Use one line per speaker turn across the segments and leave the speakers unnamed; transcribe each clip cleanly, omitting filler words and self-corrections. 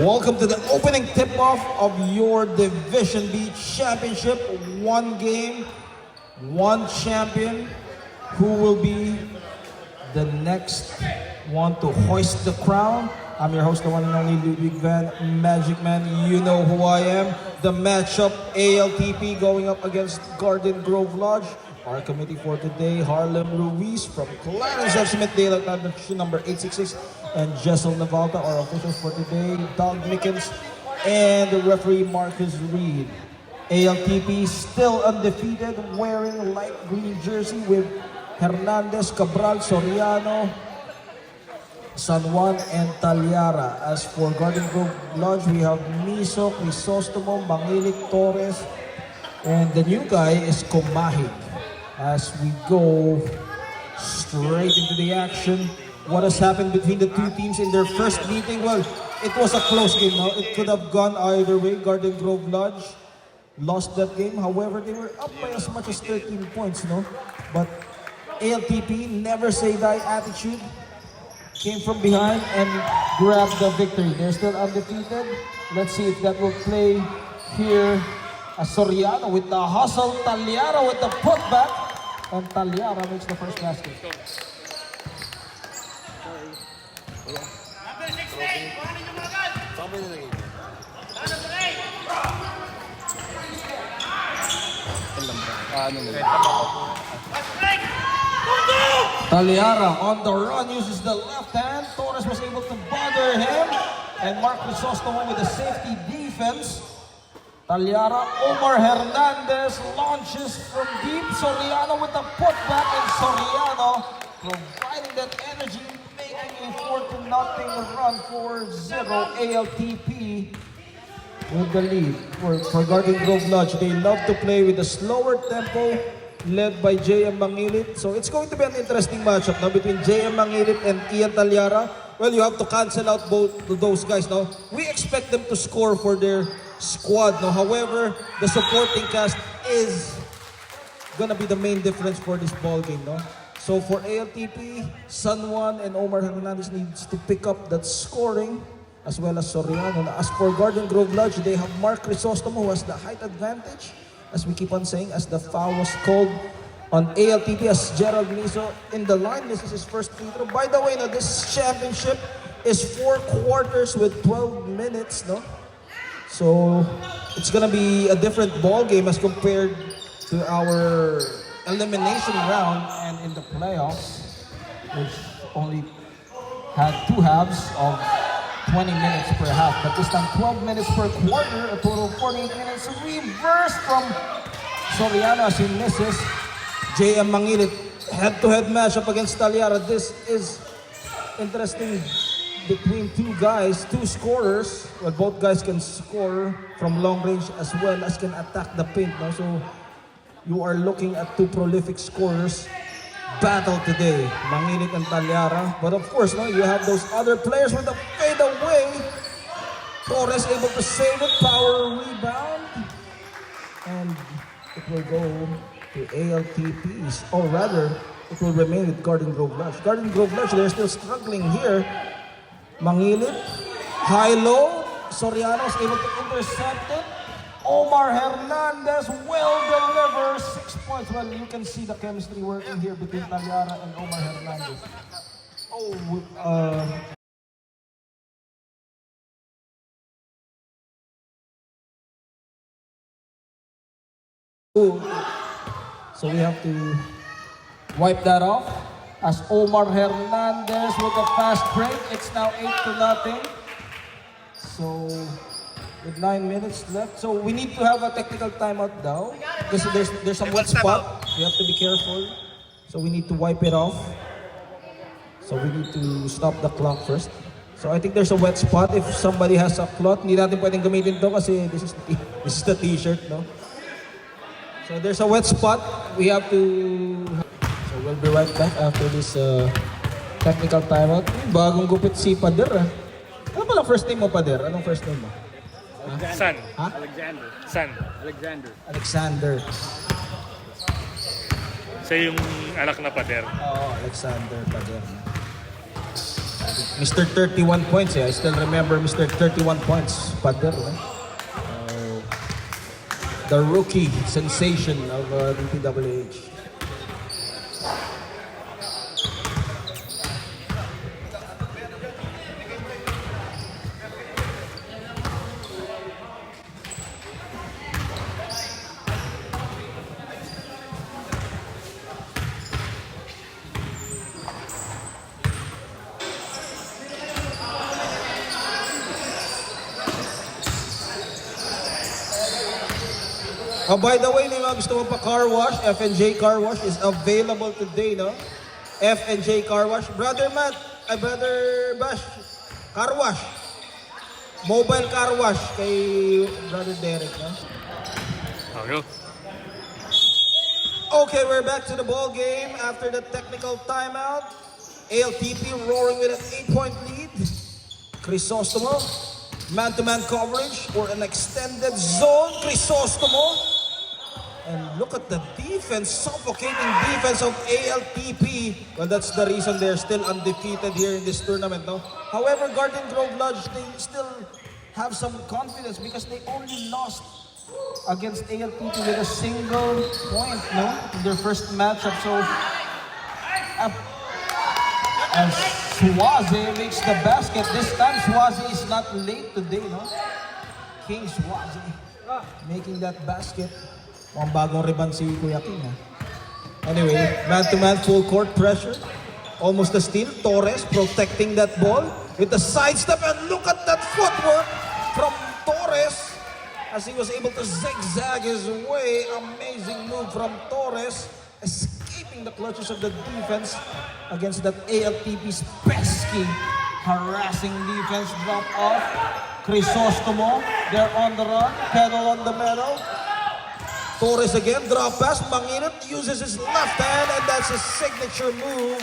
Welcome to the opening tip-off of your Division B Championship. One game, one champion. Who will be the next one to hoist the crown? I'm your host, the one and only Ludwig Van Magic Man. You know who I am. The matchup, ALTP going up against Garden Grove Lodge. Our committee for today, Harlem Ruiz from Clarence F. Smith Dale number 866, and Jessel Navalta. Our officials for today, Doug Mickens and the referee Marcus Reed. ALTP still undefeated, wearing light green jersey with Hernandez, Cabral, Soriano, San Juan, and Talyara. As for Garden Grove Lodge, we have Miso, Crisostomo, Mangilit, Torres, and the new guy is Komahig. As we go straight into the action, what has happened between the two teams in their first meeting? Well, it was a close game. No? It could have gone either way. Garden Grove Lodge lost that game. However, they were up by as much as 13 points. No? But ALTP, never say die attitude, came from behind and grabbed the victory. They're still undefeated. Let's see if that will play here. As Soriano with the hustle, Talyara with the putback, and Talyara makes the first basket. Talyara on the run uses the left hand. Torres was able to bother him, and Mark Crisostomo with the safety defense. Talyara, Omar Hernandez launches from deep. Soriano with the putback, and Soriano providing that energy, making a 4-0 run for 0. ALTP with the lead for Garden Grove Lodge. They love to play with a slower tempo, led by JM Mangilit. So it's going to be an interesting matchup now between JM Mangilit and Ian Talyara. Well, you have to cancel out both those guys now. We expect them to score for their squad. No, however, the supporting cast is gonna be the main difference for this ball game. No, so for ALTP, San Juan and Omar Hernandez needs to pick up that scoring, as well as Soriano. As for Garden Grove Lodge, they have Mark Crisostomo, who has the height advantage, as we keep on saying, as the foul was called on ALTP, as Gerald Miso in the line. This is his first free throw. By the way, now this championship is 4 quarters with 12 minutes. No. So it's gonna be a different ball game as compared to our elimination round and in the playoffs, which only had 2 halves of 20 minutes per half. But this time 12 minutes per quarter, a total of 48 minutes. Reverse from Soriano as he misses. JM Mangilit, head-to-head matchup against Talyara. This is interesting. Between 2 guys, 2 scorers. Well, both guys can score from long range as well as can attack the paint. No? So you are looking at 2 prolific scorers battle today, Mangilit and Talyara. But of course, no, you have those other players with the fade away. Torres able to save it, power rebound, and it will go to ALTPs, or rather, it will remain with Garden Grove Lodge. Garden Grove Lodge, they're still struggling here. Mangilit, high-low, Soriano is able to intercept it. Omar Hernandez will deliver 6 points. Well, you can see the chemistry working here between Talyara and Omar Hernandez. So we have to wipe that off. As Omar Hernandez with a fast break, it's now 8-0. So with 9 minutes left, so we need to have a technical timeout now because there's some wet spot. We have to be careful. So we need to wipe it off. So we need to stop the clock first. So I think there's a wet spot. If somebody has a cloth, hindi natin pwedeng gamitin to kasi this is the t-shirt, no? So there's a wet spot. We have to. We'll be right back after this technical timeout. Bagong gupit si Pader. Ano pala first name mo, Pader? Anong first name mo?
San.
Ha?
Alexander. San.
Alexander.
Siya yung anak na pader.
Oo, Alexander Pader. Mr. 31 points. I still remember Mr. 31 points. Pader, the rookie sensation of DPWH. Oh, by the way, mga gusto mo pa car wash, F&J Car Wash is available today, no? F&J Car Wash. Brother Matt, Brother Bash, car wash. Mobile car wash kay Brother Derek, no?
Okay.
Okay, we're back to the ball game after the technical timeout. ALTP roaring with an 8-point lead. Crisostomo, man-to-man coverage or an extended zone. Crisostomo. And look at the defense, suffocating defense of ALTP. Well, that's the reason they're still undefeated here in this tournament, no? However, Garden Grove Lodge, they still have some confidence because they only lost against ALTP with a single point, no? In their first matchup, so... and Swaze makes the basket. This time, Swaze is not late today, no? King Swaze making that basket. Ang bagong riban si Kuya King, ha? Anyway, man-to-man full court pressure. Almost a steal. Torres protecting that ball with the sidestep, and look at that footwork from Torres as he was able to zigzag his way. Amazing move from Torres, escaping the clutches of the defense against that ALTP's pesky, harassing defense. Drop off. Crisostomo, they're on the run. Pedal on the metal. Torres again, drop pass. Mangilit uses his left hand, and that's his signature move.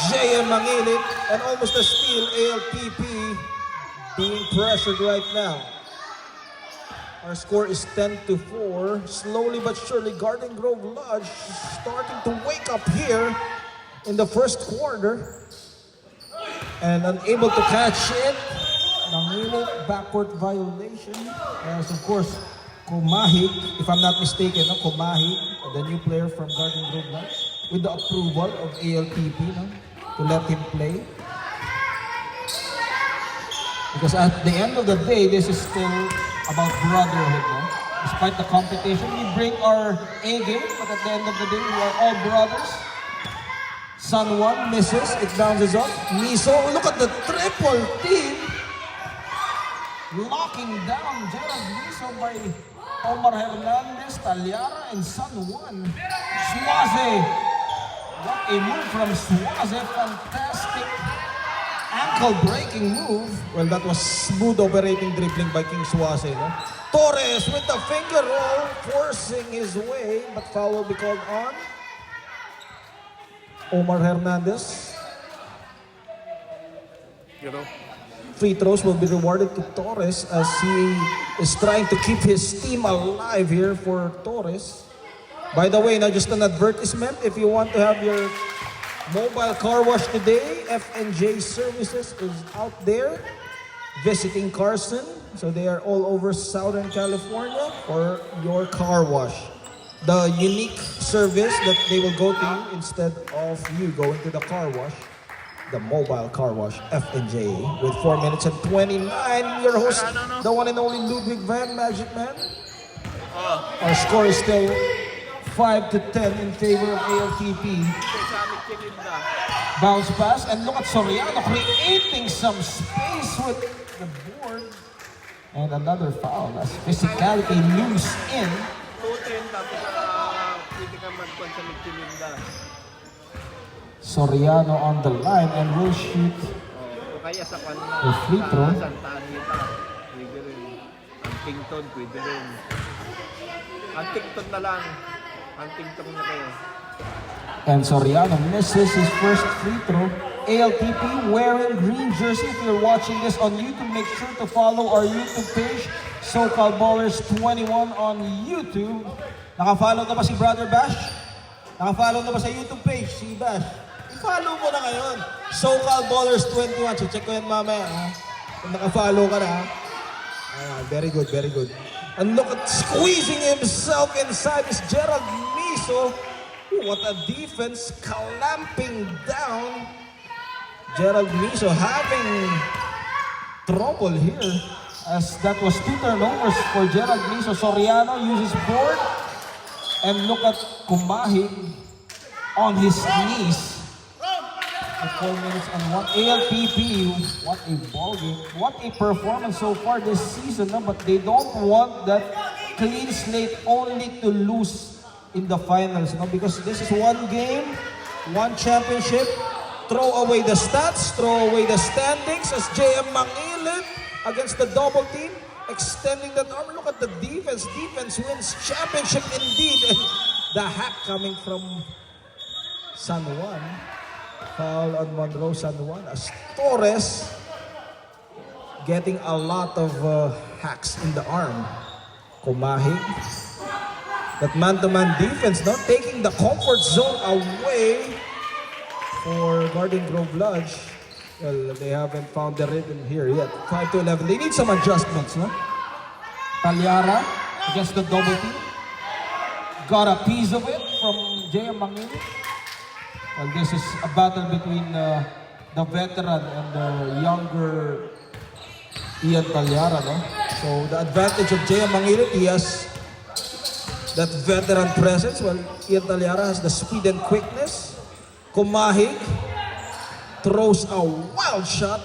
JM Mangilit, and almost a steal. ALTP being pressured right now. Our score is 10-4. Slowly but surely, Garden Grove Lodge starting to wake up here in the first quarter. And unable to catch it. Mangilit, backcourt violation. As of course, Kumahig, if I'm not mistaken, no? Kumahig, the new player from Garden Grove Lodge, with the approval of ALTP, no? To let him play. Because at the end of the day, this is still about brotherhood, no? Despite the competition, we bring our A game, but at the end of the day, we are all brothers. San Juan misses, it bounces up. Miso, look at the triple team. Locking down Gerald Miso by Omar Hernandez, Talyara, and San Juan. Swaze. What a move from Swaze. Fantastic ankle-breaking move. Well, that was smooth operating dribbling by King Swaze, no? Torres with the finger roll, forcing his way, but foul will be called on. Omar Hernandez.
You know?
Free throws will be rewarded to Torres as he is trying to keep his team alive here for Torres. By the way, now just an advertisement. If you want to have your mobile car wash today, F&J Services is out there visiting Carson. So they are all over Southern California for your car wash. The unique service that they will go to you instead of you going to the car wash. The mobile car wash, F&J, with 4 minutes and 29. Your host, the one and only Ludwig Van Magic Man. Our score is still 5-10 in favor of ALTP. Bounce pass, and look at Soriano creating some space with the board. And another foul as physicality loose in. Soriano on the line and will shoot a free throw.
Huntington, pwede rin. Huntington na lang. Huntington na kayo.
And Soriano misses his first free throw. ALTP wearing green jersey. If you're watching this on YouTube, make sure to follow our YouTube page, SoCal Ballers 21 on YouTube. Naka-follow na ba si Brother Bash? Naka-follow na ba sa YouTube page si Bash? Follow mo na ngayon. SoCal Ballers 21. So check ko yan mamaya. Ha? Kung naka-follow ka na. Ha? Very good, very good. And look at squeezing himself inside is Gerald Miso. Ooh, what a defense, clamping down. Gerald Miso having trouble here as that was 2 turnovers for Gerald Miso. Soriano uses board. And look at Kumahig on his knees. 4 minutes and 1 ALPP. What a ball game. What a performance so far this season. No? But they don't want that clean slate only to lose in the finals. No? Because this is one game, one championship. Throw away the stats, throw away the standings as JM Mangilin against the double team. Extending that arm. Look at the defense. Defense wins championship indeed. And the hack coming from San Juan. Foul on Monroe San Juan as Torres getting a lot of hacks in the arm. Kumahig. That man-to-man defense, not taking the comfort zone away for Garden Grove Lodge. Well, they haven't found the rhythm here yet. 5 to 11. They need some adjustments, no? Talyara against the double team. Got a piece of it from JM Mangini. Well, this is a battle between the veteran and the younger Ian Talyara, no? So the advantage of JM Mangini, he has that veteran presence. Well, Ian Talyara has the speed and quickness. Kumahig throws a wild shot.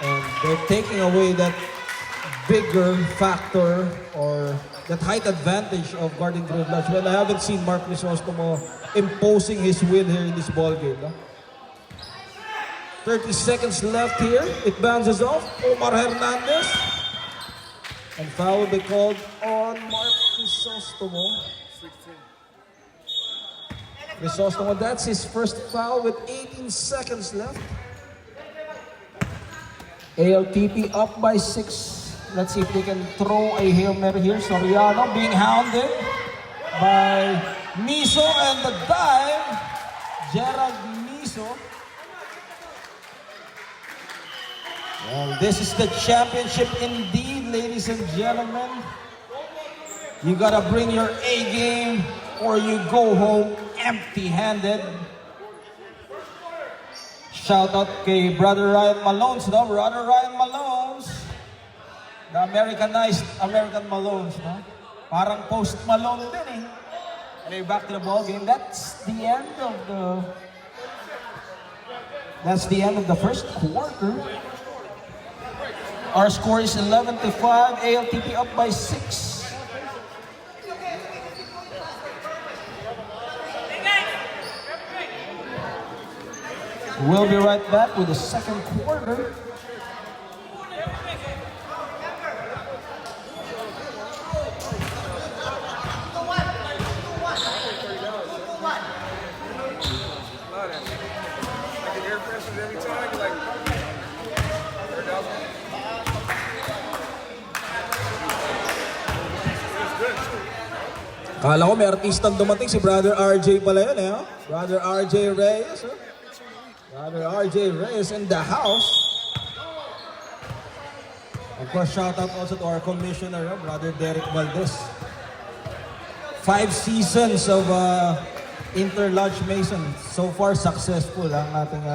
And they're taking away that bigger factor or that height advantage of Garden Grove Lodge. Well, I haven't seen Mark Crisostomo imposing his will here in this ball game. No? 30 seconds left here. It bounces off. Omar Hernandez. And foul will be called on Mark Crisostomo. Crisostomo, that's his first foul with 18 seconds left. ALTP up by 6. Let's see if they can throw a Hail Mary here. Soriano being hounded by Miso and the dive. Gerald Miso. Well, this is the championship indeed, ladies and gentlemen. You gotta bring your A game or you go home empty-handed. Shout out kay Brother Ryan Malones, no? Brother Ryan Malones. The Americanized American Malones, no? Parang Post Malone din eh. Anyway, back to the ball game. That's the end of the first quarter. Our score is 11-5. ALTP up by 6. We'll be right back with the second quarter. Kala ko may artistang dumating, si Brother RJ pala yun eh. Brother RJ Reyes. Brother RJ Reyes in the house. Of course, shout out also to our commissioner, Brother Derek Valdez. 5 seasons of Inter-Lodge Mason. So far, successful ang ating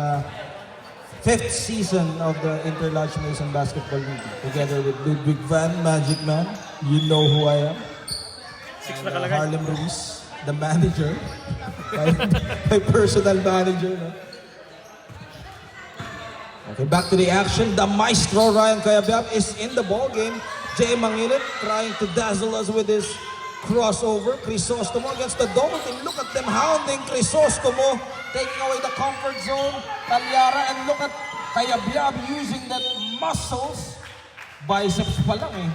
5th season of the Inter-Lodge Mason Basketball League. Together with Ludwig Van, Magic Man. You know who I am. And, Harlem Ruiz, the manager. my personal manager. No? Okay, back to the action. The maestro Ryan Cayabyab is in the ball game. Jay Mangilin trying to dazzle us with his crossover. Crisostomo against the double team. Look at them hounding Crisostomo, taking away the comfort zone. Talyara, and look at Cayabyab using that muscles. Biceps pa lang eh.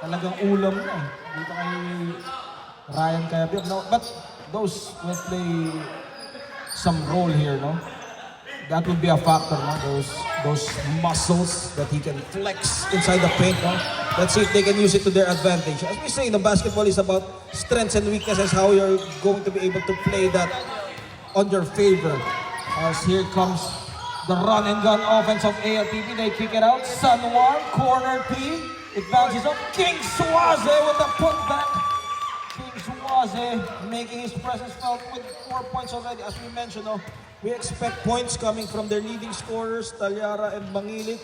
Talagang ulam na eh. Dito kay Ryan Cayabyab. No, but those will play some role here, no? That would be a factor, no? Those muscles that he can flex inside the paint, no? Let's see if they can use it to their advantage. As we say, the basketball is about strengths and weaknesses, how you're going to be able to play that on your favor. As here comes the run and gun offense of ALTP. They kick it out. San Juan, corner T. It bounces up. King Suaze with the putback. King Suaze making his presence felt with 4 points already. As we mentioned, we expect points coming from their leading scorers, Talyara and Mangilit.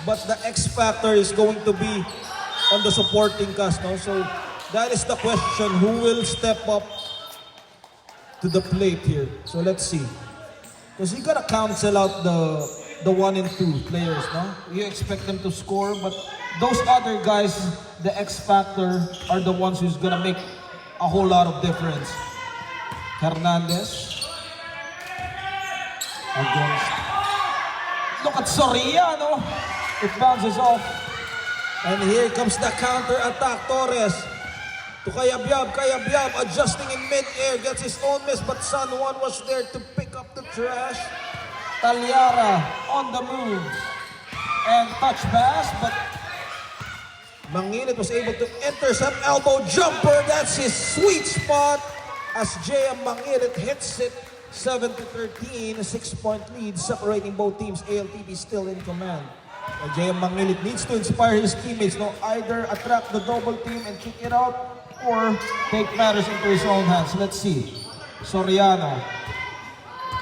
But the X factor is going to be on the supporting cast. No? So that is the question. Who will step up to the plate here? So let's see. Because you gotta cancel out the 1 and 2 players, no? You expect them to score, but those other guys, the X factor, are the ones who's gonna make a whole lot of difference. Hernandez against. Look at Soriano. It bounces off. And here comes the counter attack. Torres to Kayabyab. Kayabyab adjusting in mid-air. Gets his own miss, but San Juan was there to pick up the trash. Talyara on the move. And touch pass, but Mangilit was able to intercept. Elbow jumper. That's his sweet spot. As JM Mangilit hits it. 7-13, a 6-point lead separating both teams. ALTP still in command. And JM Mangilit needs to inspire his teammates. No, either attract the double team and kick it out, or take matters into his own hands. Let's see. Soriano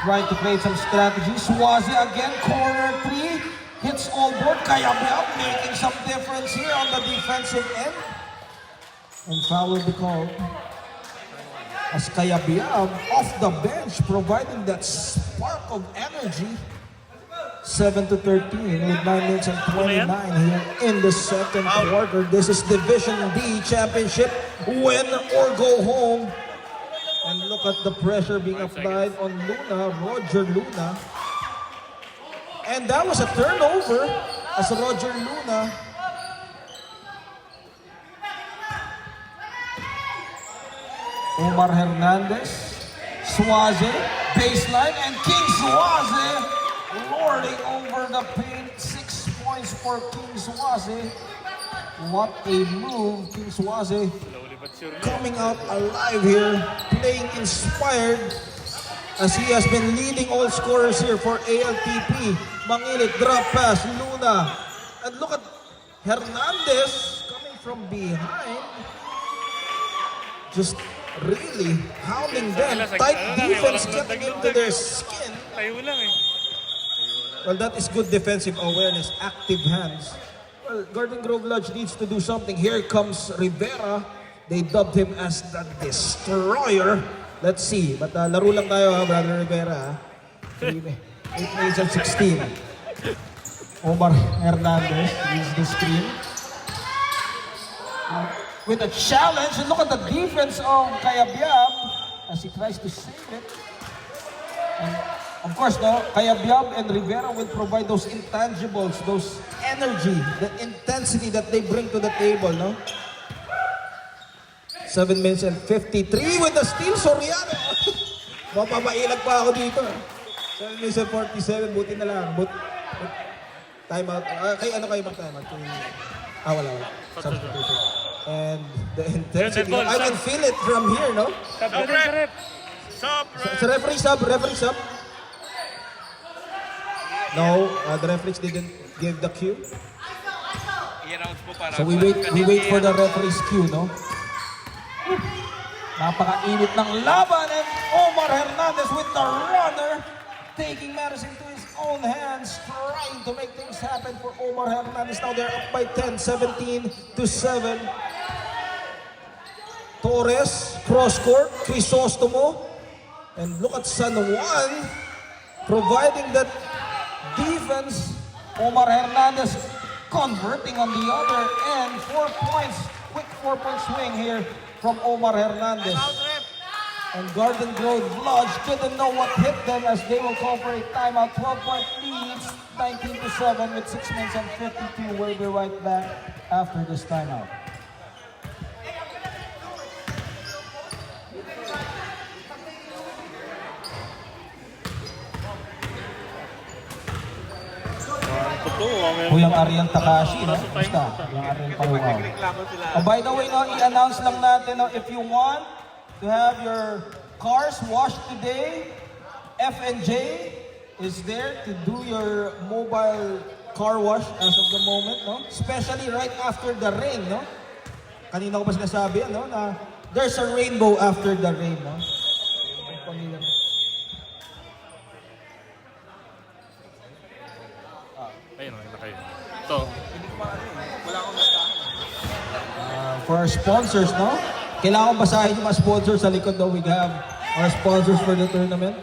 trying to create some strategy. Suaze again, corner 3. Hits all board. Kayabyab making some difference here on the defensive end. And foul will be called. As Kayabyab off the bench, providing that spark of energy. 7-13 with 9 minutes and 29 here in the second quarter. This is Division D Championship. Win or go home. And look at the pressure being applied on Luna, Roger Luna. And that was a turnover as Roger Luna Omar Hernandez, Suaze, baseline, and King Suaze lording over the paint. 6 points for King Suaze. What a move, King Suaze coming out alive here, playing inspired as he has been leading all scorers here for ALTP. Mangilit, drop pass, Luna. And look at Hernandez coming from behind. Just really hounding them. Tight defense getting into their skin.
Tayo lang eh.
Well, that is good defensive awareness, active hands. Well, Garden Grove Lodge needs to do something. Here comes Rivera. They dubbed him as the Destroyer. Let's see. But laro lang tayo, ha, Brother Rivera. 8 minutes and 16. Omar Hernandez leads the screen. With a challenge, and look at the defense of Kayabyab as he tries to save it. And of course, no, Kayabyab and Rivera will provide those intangibles, those energy, the intensity that they bring to the table, no? 7 minutes and 53 with the steal, Soriano. Mapapailag pa ako dito. 7 minutes and 47, buti na lang. Time out. Ano kayo mag-time out? Wala. Substitution. And the intensity, I can feel it from here, no? Referee sub. No, the referees didn't give the cue. So we wait for the referee's cue, no? Napaka-init ng laban, and Omar Hernandez with the runner, taking matters into his own hands, trying to make things happen for Omar Hernandez. Now they're up by 10, 17-7. Torres, cross-court, Crisostomo. And look at San Juan providing that defense. Omar Hernandez converting on the other end. 4 points, quick 4-point swing here from Omar Hernandez. And Garden Grove Lodge didn't know what hit them as they will call for a timeout. 12-point leads, 19-7 with 6 minutes and 52. We'll be right back after this timeout. Kuyang Ariel Takashi, no? Basta, yung Ariel Palumaw. Oh, by the way, no, i-announce lang natin, no, if you want to have your cars washed today, F&J is there to do your mobile car wash as of the moment, no? Especially right after the rain, no? Kanina ko pa sinasabi, no? Na there's a rainbow after the rain, no? Pamilya.
Ayun, nakita kayo. Ito,
Hindi ko maano eh. Wala akong listahan.
For our sponsors, no? Kailangan basahin yung mga sponsors sa likod, no? We have our sponsors for the tournament.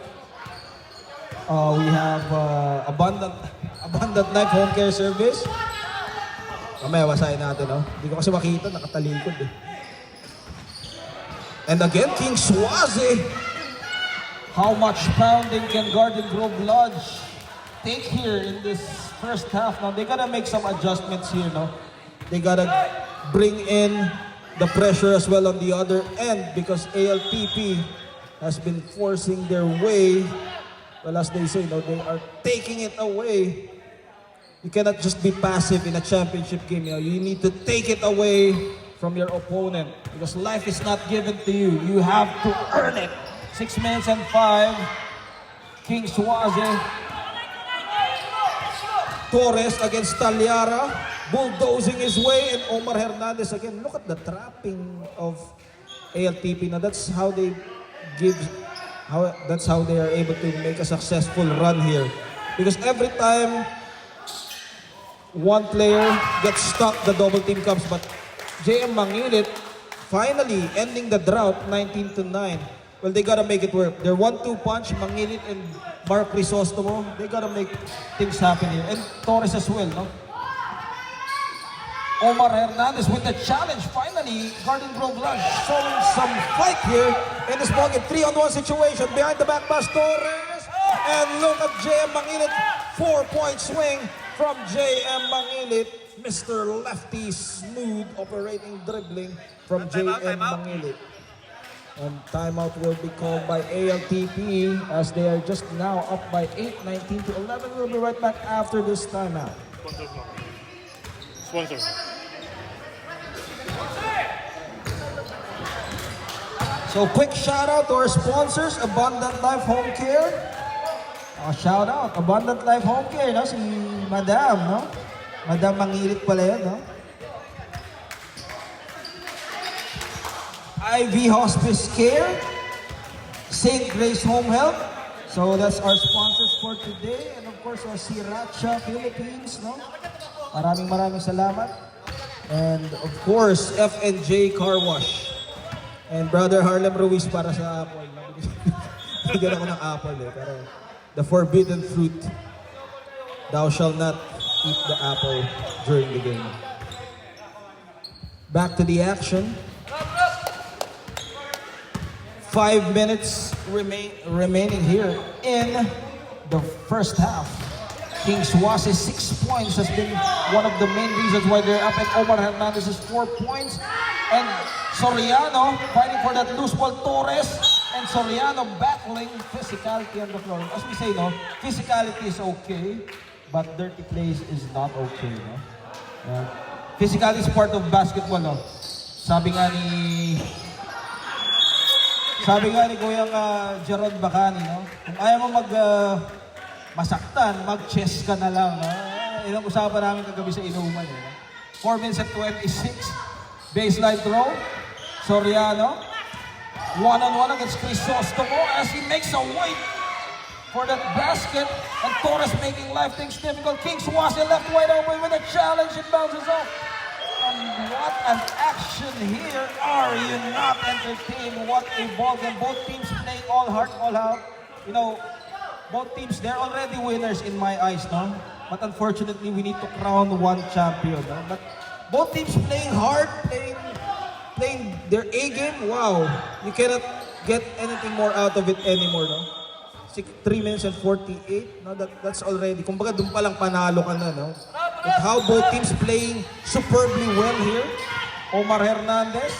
We have Abundant Knife Home Care Service. Mamaya basahin natin, no? Hindi ko kasi makita, nakatalikod eh. And again, King Swazi. How much pounding can Garden Grove Lodge take here in this first half? Now, they gotta make some adjustments here, no? They gotta bring in the pressure as well on the other end because ALPP has been forcing their way. Well, as they say, no, they are taking it away. You cannot just be passive in a championship game. You know? You need to take it away from your opponent because life is not given to you. You have to earn it. 6 minutes and 5. King Swazi. Torres against Talyara, bulldozing his way, and Omar Hernandez again. Look at the trapping of ALTP. Now that's how they that's how they are able to make a successful run here. Because every time one player gets stuck, the double team comes. But JM Mangilit finally ending the drought 19-9. Well, they gotta make it work. Their 1-2 punch, Mangilit and Mark Crisostomo, they gotta make things happen here. And Torres as well, no? Omar Hernandez with the challenge. Finally, Garden Grove Lodge showing some fight here in this ballgame. 3-on-1 situation. Behind the back pass, Torres. And look at JM Mangilit. 4-point swing from JM Mangilit. Mr. Lefty, smooth operating dribbling from JM Mangilit. And timeout will be called by ALTP as they are just now up by 8, 19-11. We'll be right back after this timeout.
sponsors mo. Sponsors.
So quick shout out to our sponsors, Abundant Life Home Care. Shout out, Abundant Life Home Care, no? Si Madam, no? Madam Mangilit pala yan, no? IV Hospice Care, St. Grace Home Health. So that's our sponsors for today. And of course, our Sriracha Philippines, no? Maraming salamat. And of course, F&J Car Wash. And Brother Harlem Ruiz para sa apple. Bigyan ako ng apple eh. Pero the forbidden fruit, thou shalt not eat the apple during the game. Back to the action. 5 minutes remaining here in the first half. King Swazi's 6 points has been one of the main reasons why they're up, and Omar Hernandez is 4 points. And Soriano fighting for that loose ball. Torres and Soriano battling physicality on the floor. As we say, no, physicality is okay, but dirty plays is not okay. No? Physicality is part of basketball. No? Sabi nga ni Kuyang Jerod Bacani, no? Kung ayaw mo masaktan, mag-chess ka na lang. No? Yun ang usapan namin kagabi sa inuman. No? 4 minutes at 26. Baseline throw. Soriano. One-on-one against Crisostomo as he makes a wait for that basket. And Torres making life things difficult. King Swazi left wide open with a challenge. It bounces off. And what an action here. Are you not entertained? What a ball game. Both teams playing all heart, all out. You know, both teams, they're already winners in my eyes, no? But unfortunately, we need to crown one champion, no? But both teams playing hard, playing their A game. Wow, you cannot get anything more out of it anymore, no? 3 minutes and 48, no? That's already, kumbaga doon pa lang panalo ka na, no? But how both teams playing superbly well here. Omar Hernandez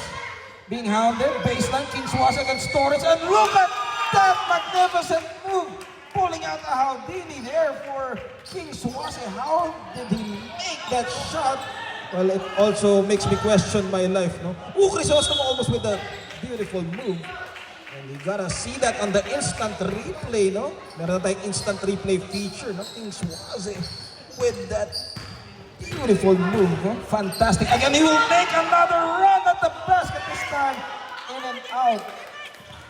being hounded. Baseline, King Swazi against Torres. And look at that magnificent move. Pulling out a Houdini there for King Swazi. How did he make that shot? Well, it also makes me question my life, no? Crisostomo almost with a beautiful move. And you gotta see that on the instant replay, no? Meron na tayong instant replay feature, no? King Swaze with that beautiful move, no? Fantastic. Again, he will make another run at the basket this time. In and out.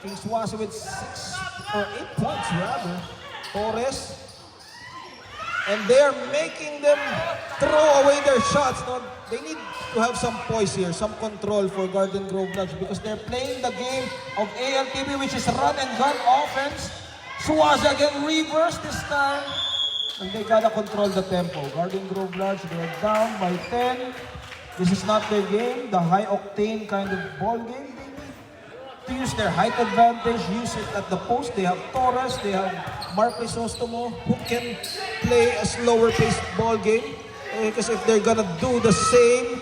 King Swaze with 6 or 8 points, rather. Torres. And they're making them throw away their shots. No? They need to have some poise here, some control for Garden Grove Lodge because they're playing the game of ALTB, which is run and gun offense. Swaze again reverse this time. And they gotta control the tempo. Garden Grove Lodge, they're down by 10. This is not their game, the high octane kind of ball game. They need to use their height advantage, use it at the post. They have Torres, they have Mark Crisostomo, who can play a slower paced ball game. Because if they're gonna do the same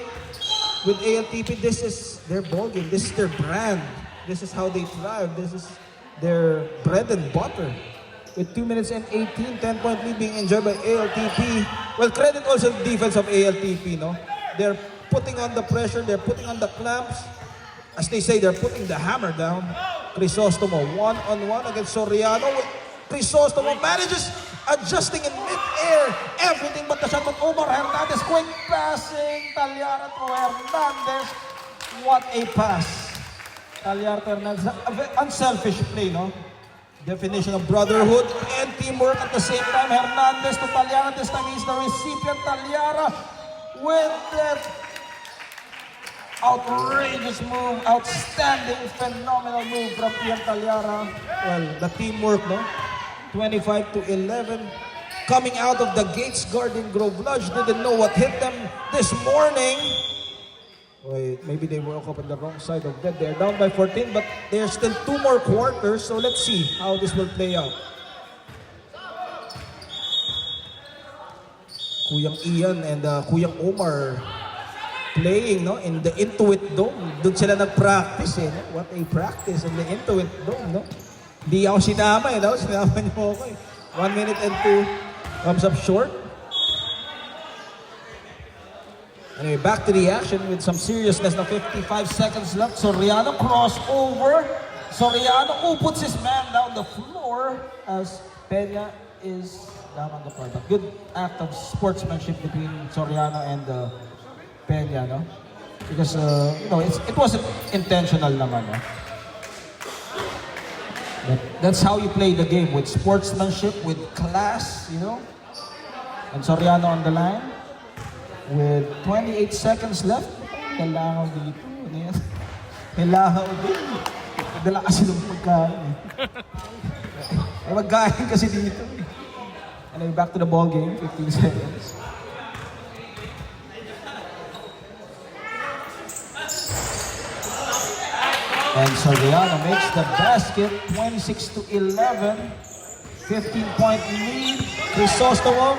with ALTP, this is their ball game. This is their brand. This is how they thrive. This is their bread and butter. With 2 minutes and 18, 10-point lead being enjoyed by ALTP. Well, credit also the defense of ALTP, no? They're putting on the pressure, they're putting on the clamps. As they say, they're putting the hammer down. Crisostomo, one-on-one against Soriano. Crisostomo manages adjusting in mid-air. Everything but the shot of Omar Hernandez. Quick passing. Talyara to Hernandez. What a pass. Talyara to Hernandez. Unselfish play, no? Definition of brotherhood and teamwork at the same time. Hernandez to Talyara. This time he's the recipient. Talyara with that outrageous move, outstanding, phenomenal move from Ian Talyara. Well, the teamwork, no? 25 to 11. Coming out of the gates, Garden Grove Lodge didn't know what hit them this morning. Wait, maybe they woke up on the wrong side of bed. They're down by 14, but there's still 2 more quarters, so let's see how this will play out. Kuyang Ian and Kuyang Omar playing, no, in the Intuit Dome. Doon sila nag-practice, eh, no? What a practice in the Intuit Dome, no? Di ako sinama, eh, no? Sinama niyo ako, eh. 1 minute and 2 comes up short. Anyway, back to the action with some seriousness. Now 55 seconds left. Soriano crossover. Soriano, who puts his man down the floor as Peña is down on the floor. But good act of sportsmanship between Soriano and Peña, no? Because, you know, it wasn't intentional naman, no? But that's how you play the game, with sportsmanship, with class, you know? And Soriano on the line with 28 seconds left. Kailangan dito. Ano yan? Kailangan din. Dala kasi ng pagkain. Ay, magkain kasi dito. And then back to the ball game, 15 seconds. And Soriano makes the basket, 26 to 11, 15-point lead. Crisostomo,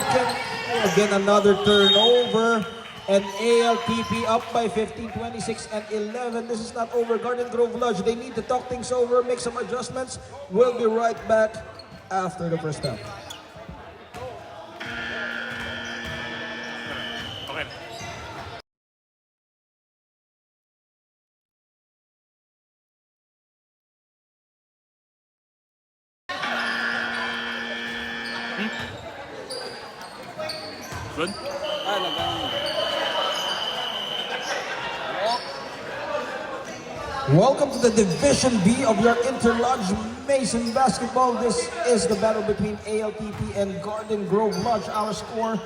again another turnover, and ALTP up by 15, 26 and 11. This is not over. Garden Grove Lodge, they need to talk things over, make some adjustments. We'll be right back after the first half.
Okay. Good?
Welcome to the Division B of your Interlodge Mason Basketball. This is the battle between ALTP and Garden Grove Lodge. Our score,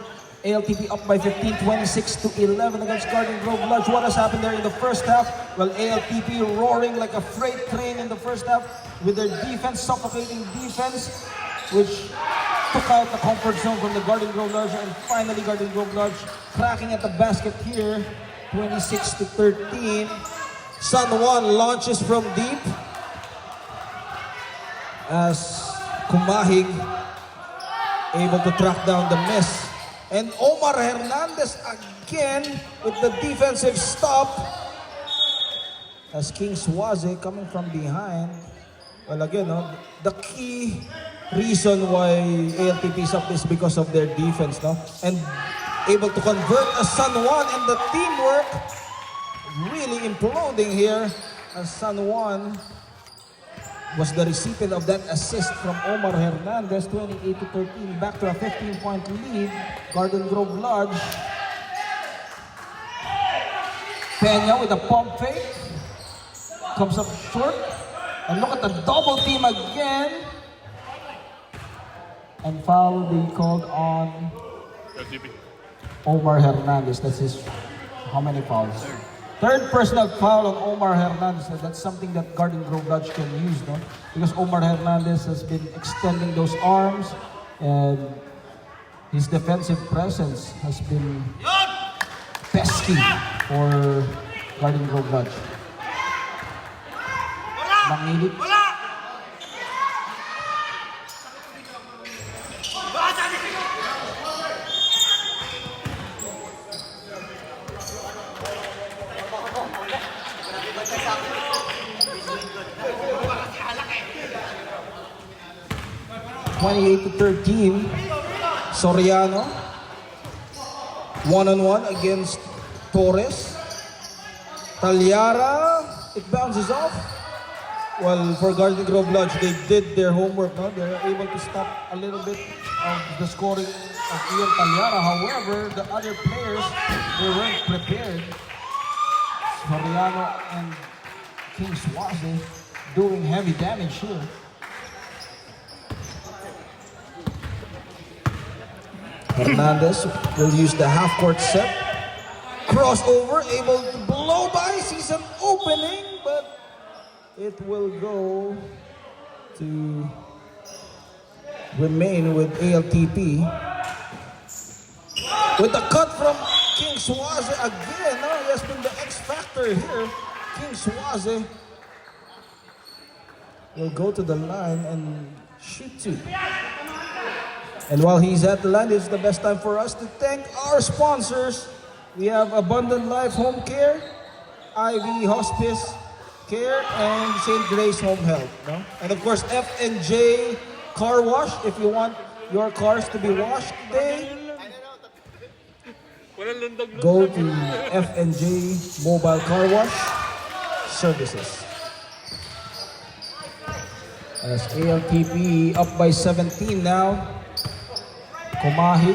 ALTP up by 15, 26 to 11 against Garden Grove Lodge. What has happened there in the first half? Well, ALTP roaring like a freight train in the first half with their defense, suffocating defense, which took out the comfort zone from the Garden Grove Lodge, and finally Garden Grove Lodge cracking at the basket here, 26 to 13. San Juan launches from deep as Kumahig able to track down the miss. And Omar Hernandez again with the defensive stop as King Swaze coming from behind. Well, again, no, the key reason why ALTP is up is because of their defense, no? And able to convert a San Juan, and the teamwork really imploding here as San Juan was the recipient of that assist from Omar Hernandez, 28-13, back to a 15-point lead. Garden Grove Lodge. Peña with a pump fake. Comes up short. And look at the double team again. And foul being called on
LCP.
Omar Hernandez. That's his, how many fouls? Third personal foul on Omar Hernandez. That's something that Garden Grove Lodge can use, no? Because Omar Hernandez has been extending those arms and his defensive presence has been pesky for Garden Grove Lodge. Mangilit. 28-13, Soriano, one-on-one against Torres. Talyara, it bounces off. Well, for Garden Grove Lodge, they did their homework. No? They were able to stop a little bit of the scoring of Ian Talyara. However, the other players, they weren't prepared. Soriano and King Swaze doing heavy damage here. Hernandez will use the half-court set. Crossover, able to blow by, sees an opening, but it will go to remain with ALTP. With the cut from King Swaze again. No, he has been the X-factor here. King Swaze will go to the line and shoot two. And while he's at the line, it's the best time for us to thank our sponsors. We have Abundant Life Home Care, Ivy Hospice Care, and St. Grace Home Health. No? And of course, F&J Car Wash. If you want your cars to be washed today, go to F&J Mobile Car Wash Services. As ALTP up by 17 now. Kumahi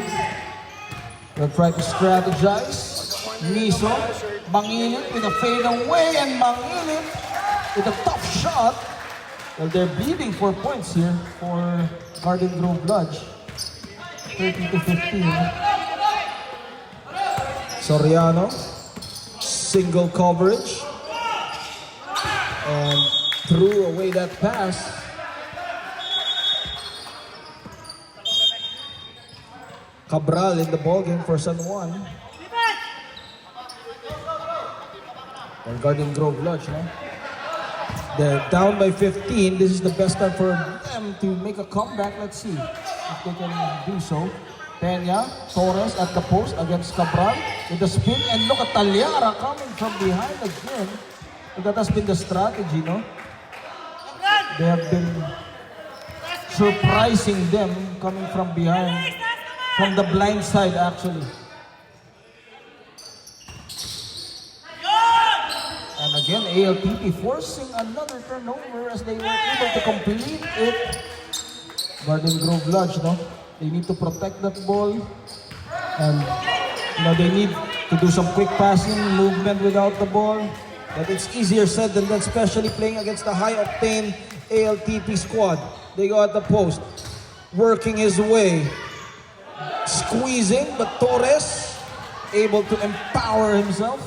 will try to strategize. Miso, Mangilit with a fade away, and Mangilit with a tough shot. Well, they're bleeding 4 points here for Garden Grove Lodge. 30-15. Soriano, single coverage, and threw away that pass. Cabral in the ballgame for San Juan. And Garden Grove Lodge, no? They're down by 15. This is the best time for them to make a comeback. Let's see if they can do so. Peña, Torres at the post against Cabral with the spin. And look at Talyara coming from behind again. And that has been the strategy, no? They have been surprising them coming from behind. From the blind side, actually. And again, ALTP forcing another turnover as they were able to complete it. Garden Grove Lodge, no? They need to protect that ball. And, you know, they need to do some quick passing, movement without the ball. But it's easier said than done, especially playing against the high-octane ALTP squad. They go at the post, working his way. Squeezing, but Torres able to empower himself.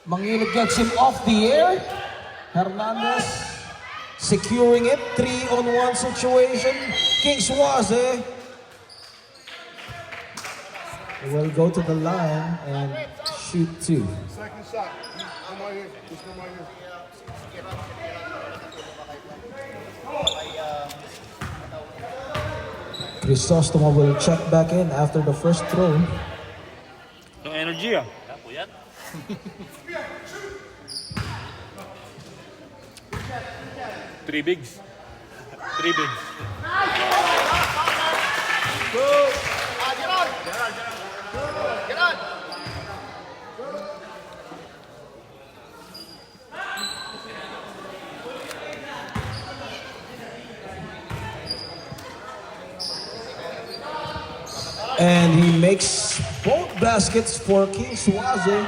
Mangilit gets him off the air. Hernandez securing it. 3-on-1 situation. King Swaze will go to the line and shoot two.
Second shot. Come right here. Just come right here.
Crisostomo will check back in after the first throw.
Yung energy ah. Three bigs. Three bigs.
Get on!
And he makes both baskets for King Swaze.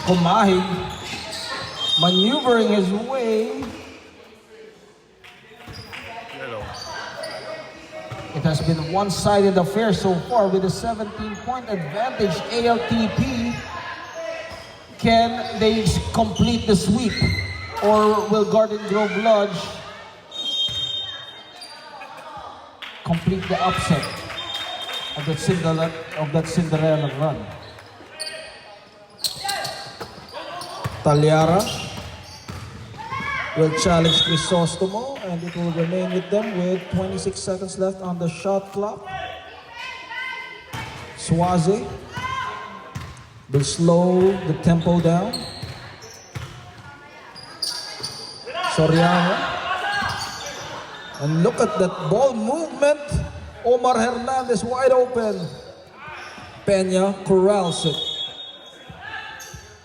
Kumahig maneuvering his way.
Yellow.
It has been a one-sided affair so far with a 17-point advantage. ALTP, can they complete the sweep? Or will Garden Grove Lodge complete the upset of that Cinderella run? Talyara will challenge Crisostomo, and it will remain with them with 26 seconds left on the shot clock. Swaze will slow the tempo down. Soriano. And look at that ball movement. Omar Hernandez wide open. Peña corrals it.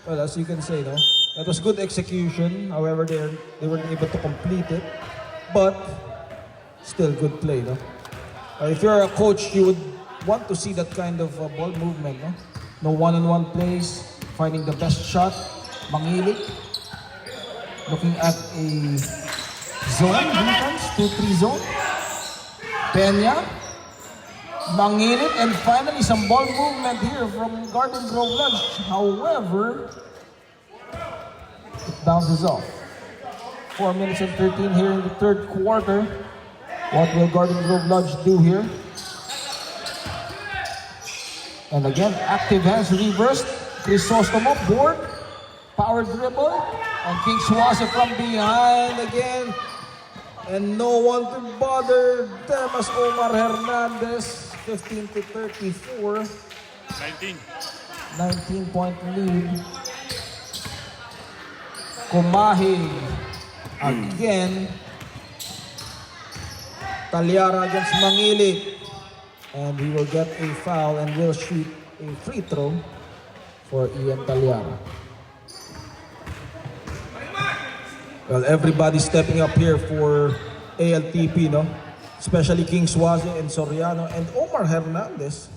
Well, as you can say, no, that was good execution. However, they weren't able to complete it. But still good play, no? If you're a coach, you would want to see that kind of ball movement, no? No one-on-one plays, finding the best shot. Mangilik, looking at a zone defense, 2-3 zone. Peña, Mangilit, and finally some ball movement here from Garden Grove Lodge. However, it bounces off. 4 minutes and 13 here in the third quarter. What will Garden Grove Lodge do here? And again, active hands reversed. Crisostomo board, power dribble, and King Swaze from behind again. And no one to bother them as Omar Hernandez. 15 to 34. 19-point lead. Kumahig again. Talyara against Mangilit. And he will get a foul and will shoot a free throw for Ian Talyara. Well, everybody stepping up here for ALTP, no? Especially King Swaze and Soriano and Omar Hernandez.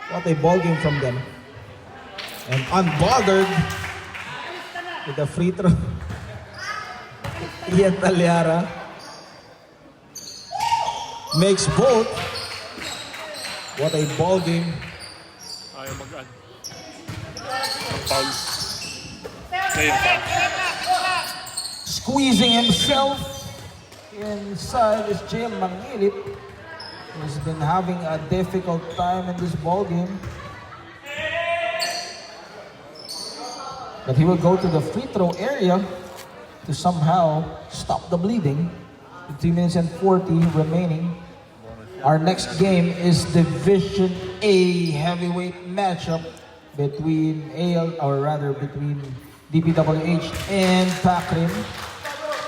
What a ball game from them. And unbothered with the free throw. Ian Talyara makes both. What a ball game.
Ayaw mag-add. Ang foul. Ngayon foul.
Squeezing himself inside is J.M. Mangilit, who's been having a difficult time in this ball game. But he will go to the free throw area to somehow stop the bleeding. 3 minutes and 40 remaining. Our next game is Division A heavyweight matchup between between DPWH and Pakrim.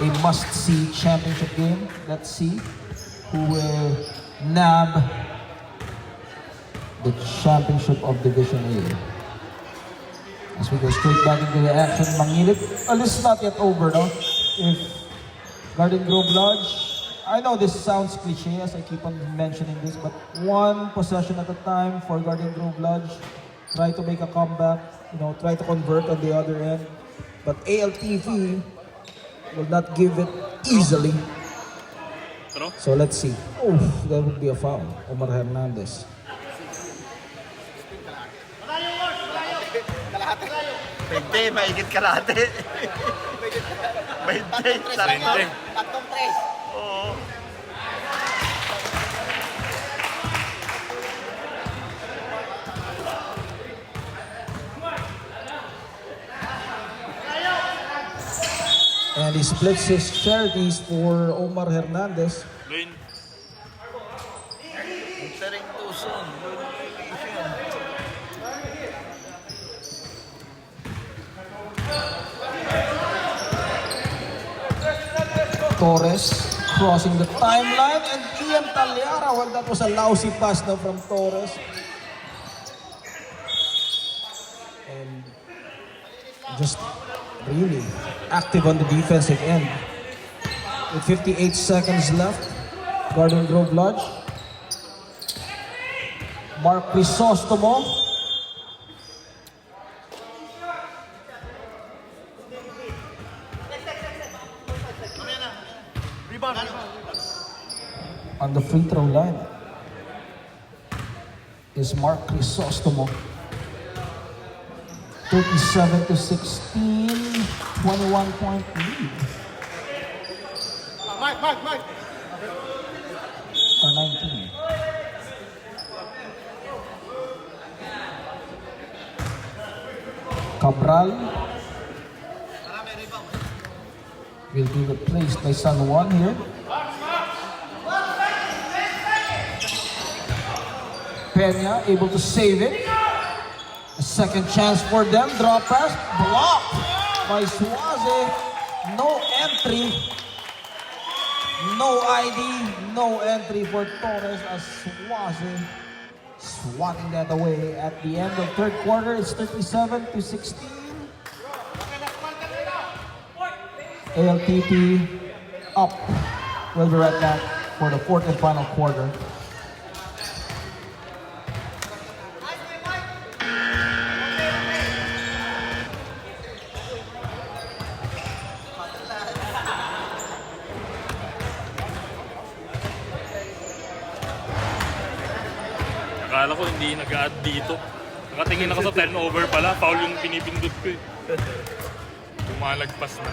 A must-see championship game. Let's see who will nab the championship of Division A. As we go straight back into the action, Mangilit. Well, this is not yet over, no? If Garden Grove Lodge, I know this sounds cliche as I keep on mentioning this, but one possession at a time for Garden Grove Lodge. Try to make a comeback, try to convert on the other end. But ALTV will not give it easily. So let's see. Oh, that would be a foul. Omar Hernandez.
Pwede, maigit kalahati. 20,
Tatlong tres.
Oo.
And he splits his charities for Omar Hernandez.
Lane.
Entering too soon.
Torres crossing the timeline, and Ian Talyara, well, that was a lousy pass now from Torres. And just really active on the defensive end. With 58 seconds left, Garden Grove Lodge. Mark Crisostomo. On the free throw line is Mark Crisostomo. 37-16, 21-point lead.
Mike.
Or 19. Cabral will be replaced by San Juan here. Peña able to save it. A second chance for them. Drop pass. Blocked by Suaze. No entry. No ID. No entry for Torres as Suaze swatting that away at the end of third quarter. It's 37-16. ALTP up. We'll be right back for the fourth and final quarter.
Akala ko hindi nag-add dito. Nakatingin ako sa turnover pala. Foul yung pinipindot ko eh. Lumalagpas na.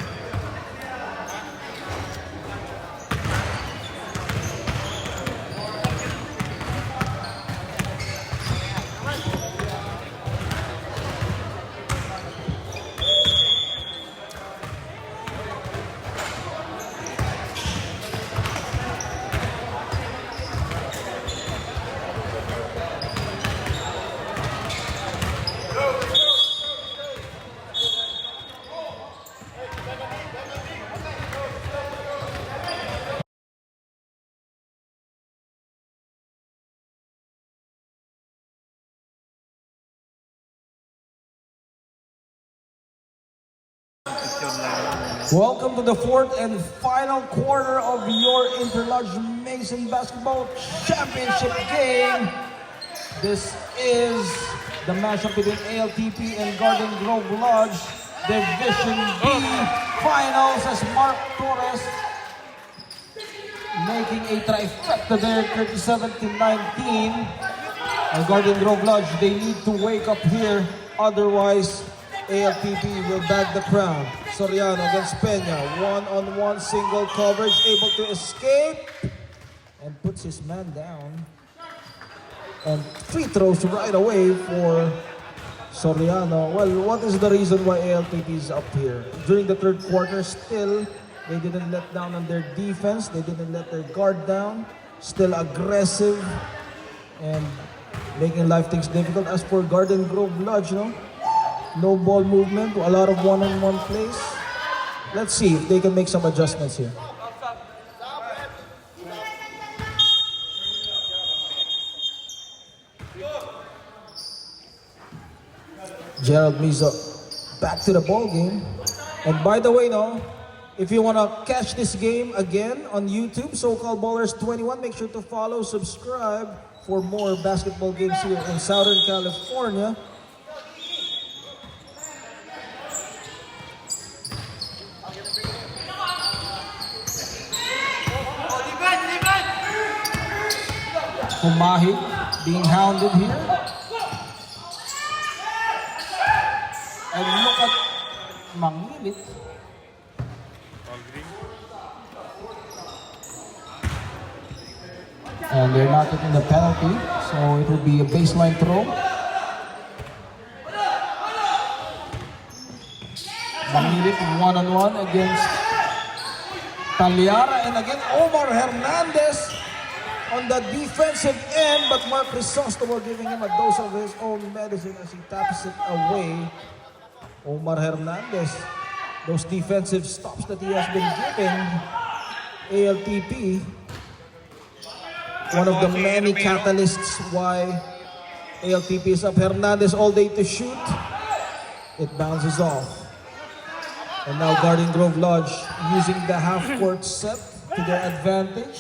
Welcome to the fourth and final quarter of your Interlodge Mason Basketball Championship game. This is the matchup between ALTP and Garden Grove Lodge. Division B Finals as Mark Torres making a trifecta there, 37-19. And Garden Grove Lodge, they need to wake up here, otherwise ALTP will bag the crown. Soriano against Peña, one-on-one single coverage, able to escape and puts his man down. And free throws right away for Soriano. Well, what is the reason why ALTP is up here? During the third quarter, still, they didn't let down on their defense. They didn't let their guard down. Still aggressive and making life things difficult. As for Garden Grove Lodge, no ball movement, a lot of one-on-one plays. Let's see if they can make some adjustments here. Gerald Mizo back to the ball game. And by the way, if you want to catch this game again on YouTube, SoCal Ballers 21, make sure to follow, subscribe for more basketball games here in Southern California. Kumahi being hounded here. And look at Mangilit. And they're not taking the penalty, so it will be a baseline throw. Mangilit one-on-one against Taliara, and again Omar Hernandez on the defensive end, but Mark Crisostomo giving him a dose of his own medicine as he taps it away. Omar Hernandez, those defensive stops that he has been giving ALTP, one of the many catalysts why ALTP is up. Hernandez all day to shoot. It bounces off. And now Garden Grove Lodge using the half-court set to their advantage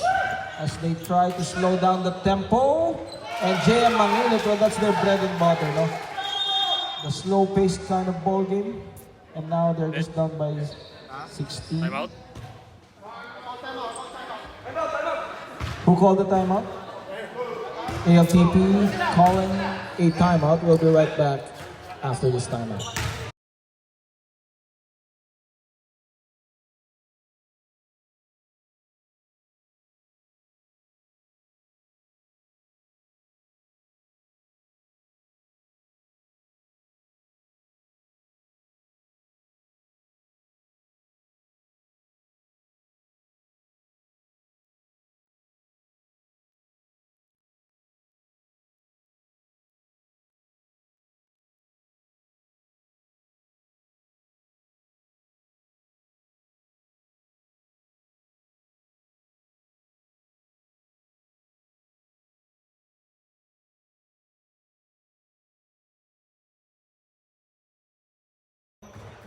as they try to slow down the tempo. And JM Mangilit, well, that's their bread and butter, no? The slow-paced kind of ball game. And now they're just down by 16.
Timeout?
Who called the timeout? ALTP calling a timeout. We'll be right back after this timeout.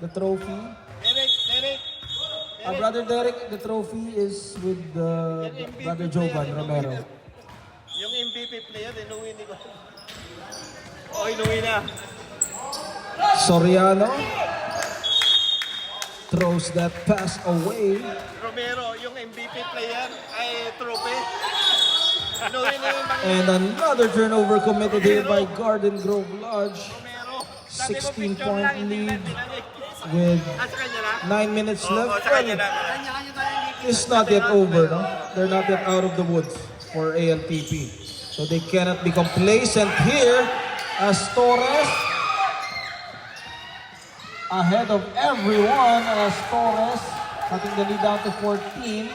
The trophy. Brother Derek, the trophy is with Brother Jovan Romero.
Yung MVP player, inuwi ni ko. Oh, inuwi na.
Soriano throws that pass away.
Romero, yung MVP player ay trophy. Inuwi na yung mga
And another turnover committed here by Garden Grove Lodge.
Romero.
16-point lead with
Sa kanya na?
9 minutes
Oo,
left.
sa kanya na.
It's not yet over, no? They're not yet out of the woods for ALTP. So they cannot be complacent here as Torres ahead of everyone as Torres cutting the lead down to 14.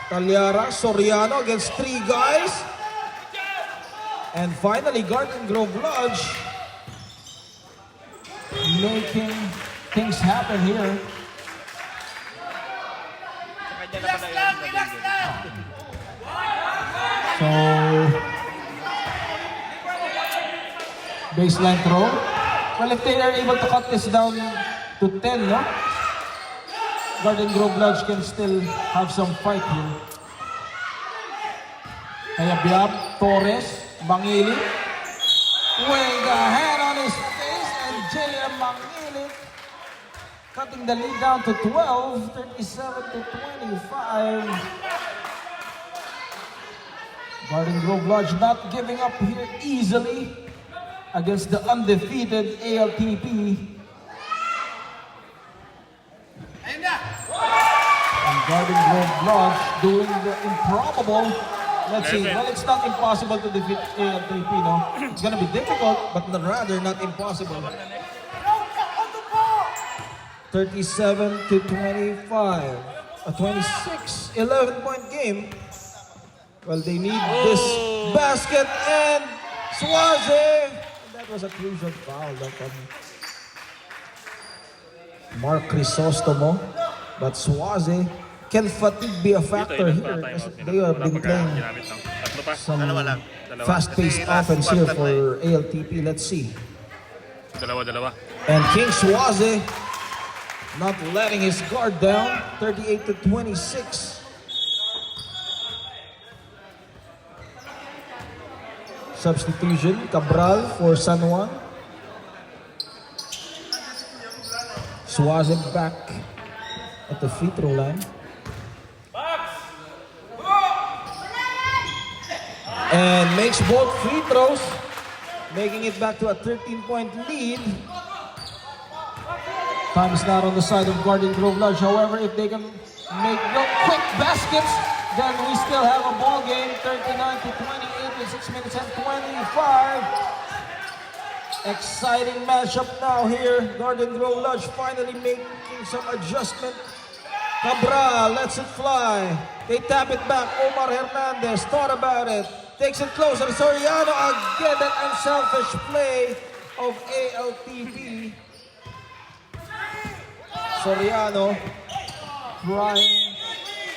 Talyara, Soriano against 3 guys. And finally, Garden Grove Lodge making things happen here.
Sa kanya na pala yun.
So, baseline throw. Well, if they are able to cut this down to 10, no? Garden Grove Lodge can still have some fight here. Kaya Biab, Torres, Mangili, with the hand on his face, and JM Mangili cutting the lead down to 12, 37 to 25. Garden Grove Lodge not giving up here easily against the undefeated ALTP. And Garden Grove Lodge doing the improbable. Let's see. Well, it's not impossible to defeat ALTP, no? It's gonna be difficult, but rather not impossible. 37 to 25. A 26, 11-point game. Well, they need this basket, and Suarez. That was a crucial foul. Mark Crisostomo. But Suarez, can fatigue be a factor here? Because they have been playing some fast-paced offense here for ALTP. Let's see.
Dalawa.
And King Suarez not letting his guard down. 38 to 26. Substitution, Cabral for San Juan. Suarez back at the free throw line. And makes both free throws, making it back to a 13-point lead. Time is not on the side of Garden Grove Lodge. However, if they can make quick baskets, then we still have a ball game. 39 to 28 with 6 minutes and 25. Exciting matchup now here. Garden Grove Lodge finally making some adjustment. Cabral lets it fly. They tap it back. Omar Hernandez thought about it. Takes it closer. Soriano again. That unselfish play of ALTP. Soriano trying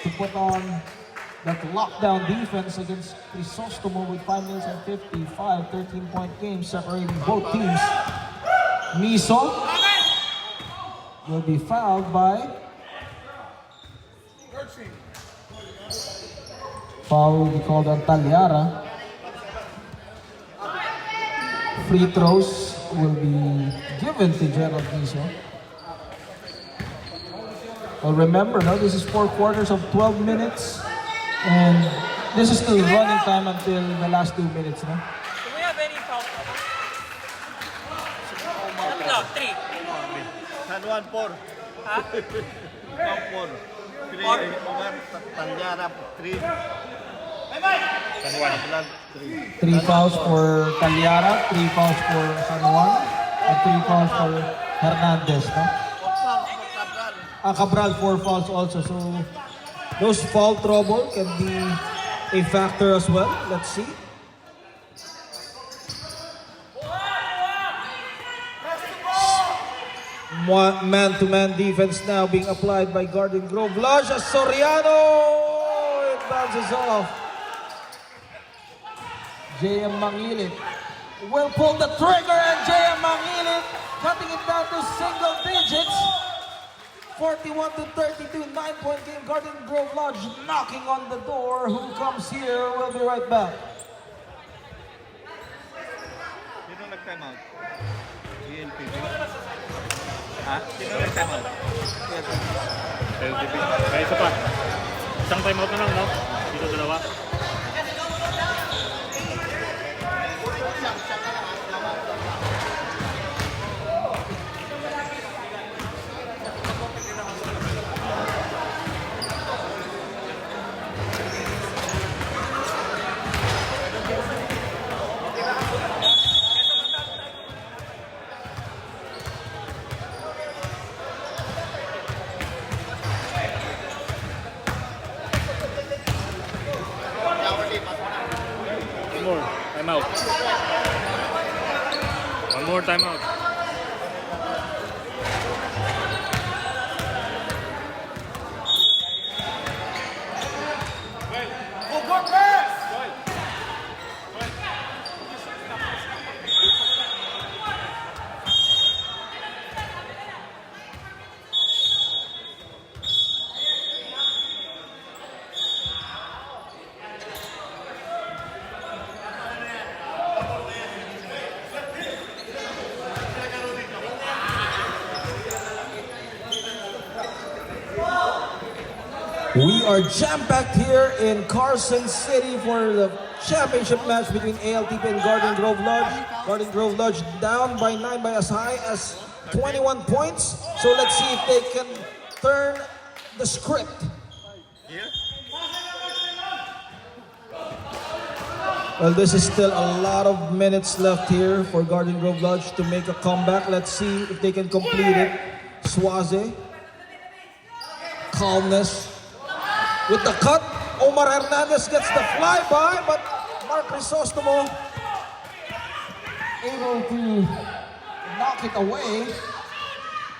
to put on that lockdown defense against Crisostomo with 5 minutes and 55, 13-point game separating both teams. Miso will be fouled by... Foul will be called on Talyara. Free throws will be given to Gerald Miso. Well, remember, no, this is 4 quarters of 12 minutes, and this is still running time until the last 2 minutes, no?
Do we have any foul? No, 3.
San Juan 4.
Ha?
San Juan 4. 3. Omar, Talyara 3. San Juan 3.
3 fouls for Talyara, 3 fouls for San Juan, and 3 fouls for Hernandez, no? Cabral 4 fouls also, so those foul trouble can be a factor as well. Let's see. Man-to-man defense now being applied by Garden Grove Lodge as Soriano, it bounces off. JM Mangilit will pull the trigger, and JM Mangilit cutting it down to single digits. 41 to 32, 9-point game. Garden Grove Lodge knocking on the door. Who comes here? We'll be right back.
Sino nag-time out? PNP. Ha? Sino nag-time out?
LTP. Kaya isa pa. Isang timeout na lang, no? Dito dalawa. One more. Timeout. One more timeout.
We are jam-packed here in Carson City for the championship match between ALTP and Garden Grove Lodge. Garden Grove Lodge down by 9 by as high as 21 points. So let's see if they can turn the script. Well, this is still a lot of minutes left here for Garden Grove Lodge to make a comeback. Let's see if they can complete it. Suaze. Calmness. With the cut, Omar Hernandez gets the flyby, but Mark Crisostomo able to knock it away.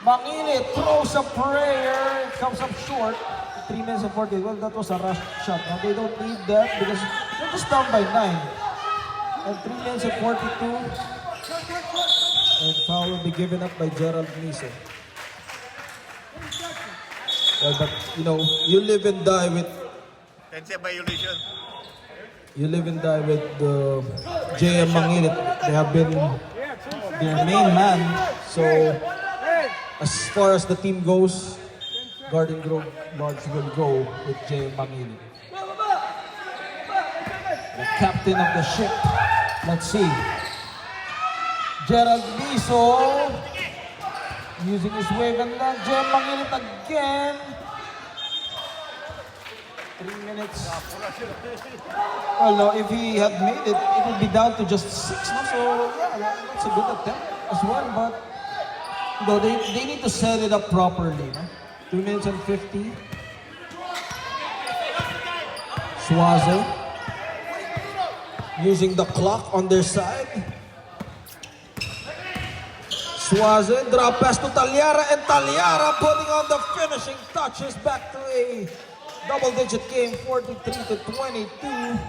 Mangilit throws a prayer, it comes up short. 3 minutes and 40. Well, that was a rush shot. Now they don't need that because they're just down by 9. And 3 minutes and 42. And foul will be given up by Gerald Miso. Well, but you know, you live and die with.
That's a violation.
You live and die with JM Mangilit. They have been their main man. So as far as the team goes, Garden Grove Lodge will go with JM Mangilit. The captain of the ship. Let's see. Gerald Miso using his wave and then JM Mangilit again. 3 minutes. Well, no, if he had made it, it would be down to just 6. No? So, yeah, that's a good attempt as well. But, you know, they need to set it up properly. No? 2 minutes and 50. Suaze using the clock on their side. Suaze, drop pass to Talyara, and Talyara putting on the finishing touches back to a double-digit game, 43 to 22.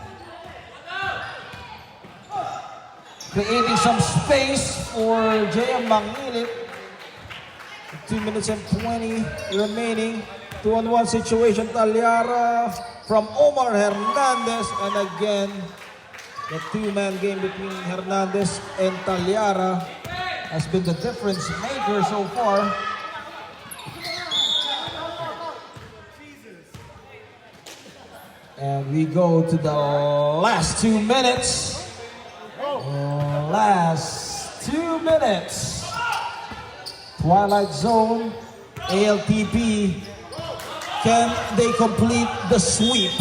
creating some space for JM Mangilit. 2 minutes and 20 remaining. 2-on-1 situation. Talyara from Omar Hernandez. And again, the two-man game between Hernandez and Talyara has been the difference maker so far. And we go to the last 2 minutes. Last 2 minutes. Twilight Zone, ALTP. Can they complete the sweep?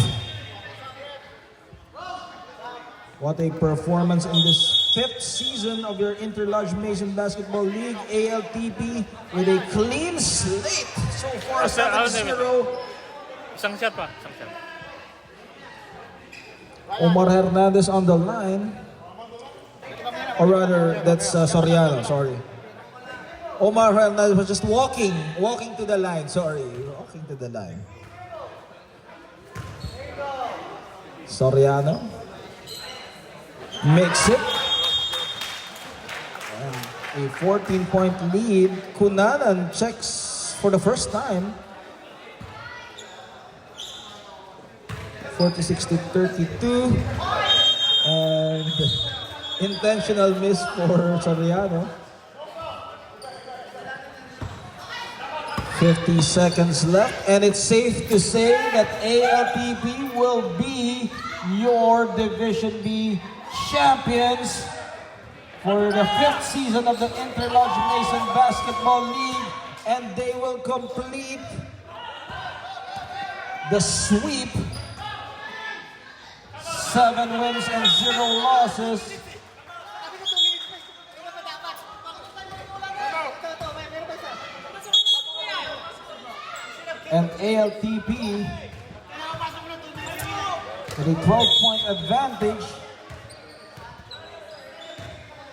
What a performance in this 5th season of your Interlodge Mason Basketball League. ALTP with a clean slate so far, 7-0.
Isang shot pa. Isang shot.
Omar Hernandez on the line. Or rather, that's Soriano, sorry. Omar Hernandez was just walking to the line, sorry, walking to the line. Soriano makes it. And a 14-point lead. Cunanan checks for the first time. 46-32. And intentional miss for Soriano. 50 seconds left, and it's safe to say that ALTP will be your Division B champions for the 5th season of the Interlodge Mason Basketball League, and they will complete the sweep. 7 wins and 0 losses. And ALTP with a 12-point advantage.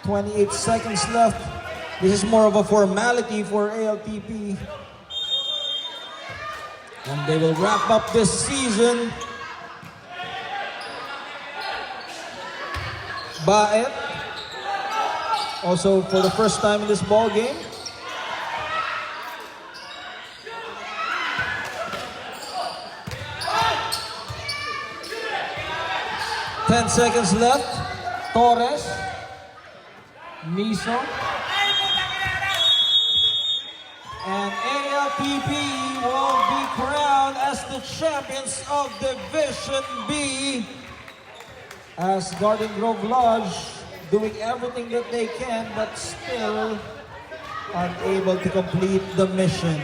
28 seconds left. This is more of a formality for ALTP. And they will wrap up this season. Baet, also for the first time in this ball game. 10 seconds left. Torres. Miso. And ALTP will be crowned as the champions of Division B. As Garden Grove Lodge doing everything that they can but still unable to complete the mission.